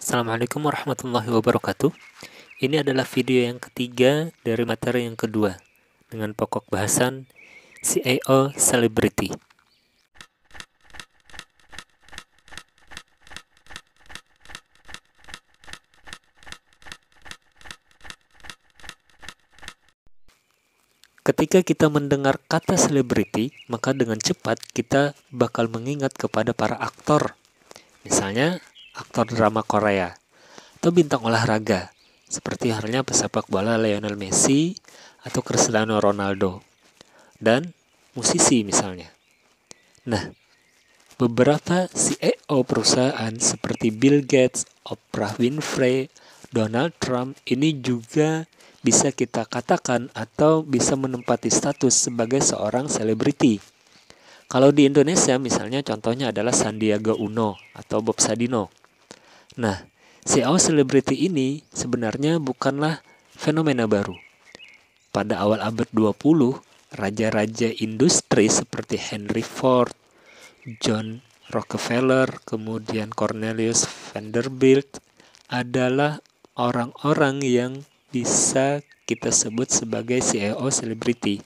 Assalamualaikum warahmatullahi wabarakatuh. Ini adalah video yang ketiga dari materi yang kedua dengan pokok bahasan CIO Celebrity. Ketika kita mendengar kata selebriti, maka dengan cepat kita bakal mengingat kepada para aktor. Misalnya, aktor drama Korea atau bintang olahraga, seperti halnya pesepak bola Lionel Messi atau Cristiano Ronaldo, dan musisi misalnya. Nah, beberapa CEO perusahaan seperti Bill Gates, Oprah Winfrey, Donald Trump ini juga bisa kita katakan atau bisa menempati status sebagai seorang selebriti. Kalau di Indonesia misalnya contohnya adalah Sandiaga Uno atau Bob Sadino. Nah, CEO selebriti ini sebenarnya bukanlah fenomena baru. Pada awal abad 20, raja-raja industri seperti Henry Ford, John Rockefeller, kemudian Cornelius Vanderbilt adalah orang-orang yang bisa kita sebut sebagai CEO selebriti.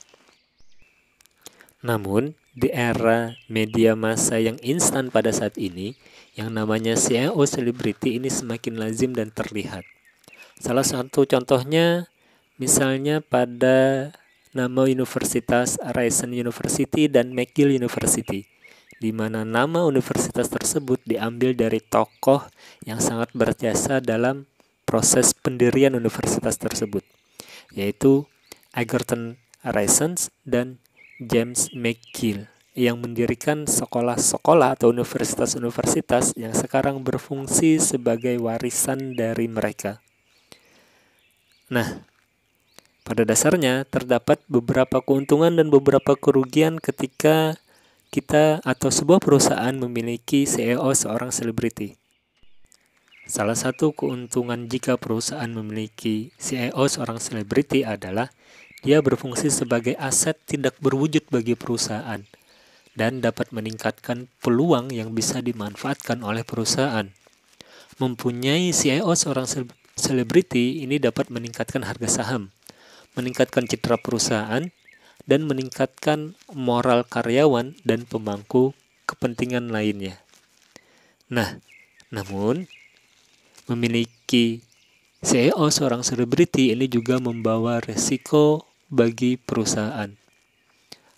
Namun, di era media massa yang instan pada saat ini, yang namanya CEO selebriti ini semakin lazim dan terlihat. Salah satu contohnya, misalnya pada nama Universitas Ryerson University dan McGill University, di mana nama universitas tersebut diambil dari tokoh yang sangat berjasa dalam proses pendirian universitas tersebut, yaitu Egerton Ryerson dan James McGill, yang mendirikan sekolah-sekolah atau universitas-universitas yang sekarang berfungsi sebagai warisan dari mereka. Nah, pada dasarnya terdapat beberapa keuntungan dan beberapa kerugian ketika kita atau sebuah perusahaan memiliki CEO seorang selebriti. Salah satu keuntungan jika perusahaan memiliki CEO seorang selebriti adalah dia berfungsi sebagai aset tidak berwujud bagi perusahaan dan dapat meningkatkan peluang yang bisa dimanfaatkan oleh perusahaan. Mempunyai CEO seorang selebriti ini dapat meningkatkan harga saham, meningkatkan citra perusahaan, dan meningkatkan moral karyawan dan pemangku kepentingan lainnya. Nah, namun memiliki CEO seorang selebriti ini juga membawa resiko bagi perusahaan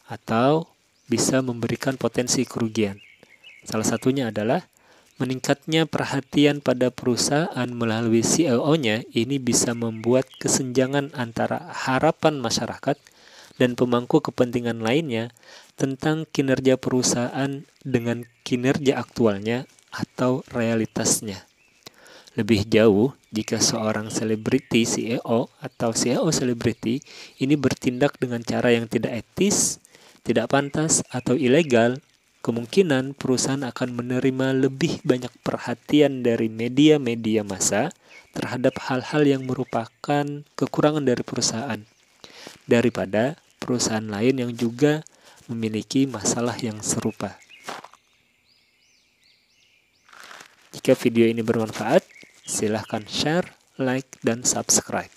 atau bisa memberikan potensi kerugian. Salah satunya adalah meningkatnya perhatian pada perusahaan melalui CEO-nya ini bisa membuat kesenjangan antara harapan masyarakat dan pemangku kepentingan lainnya tentang kinerja perusahaan dengan kinerja aktualnya atau realitasnya. Lebih jauh, jika seorang selebriti CEO atau CEO selebriti ini bertindak dengan cara yang tidak etis, tidak pantas, atau ilegal, kemungkinan perusahaan akan menerima lebih banyak perhatian dari media-media massa terhadap hal-hal yang merupakan kekurangan dari perusahaan, daripada perusahaan lain yang juga memiliki masalah yang serupa. Jika video ini bermanfaat, silahkan share, like, dan subscribe.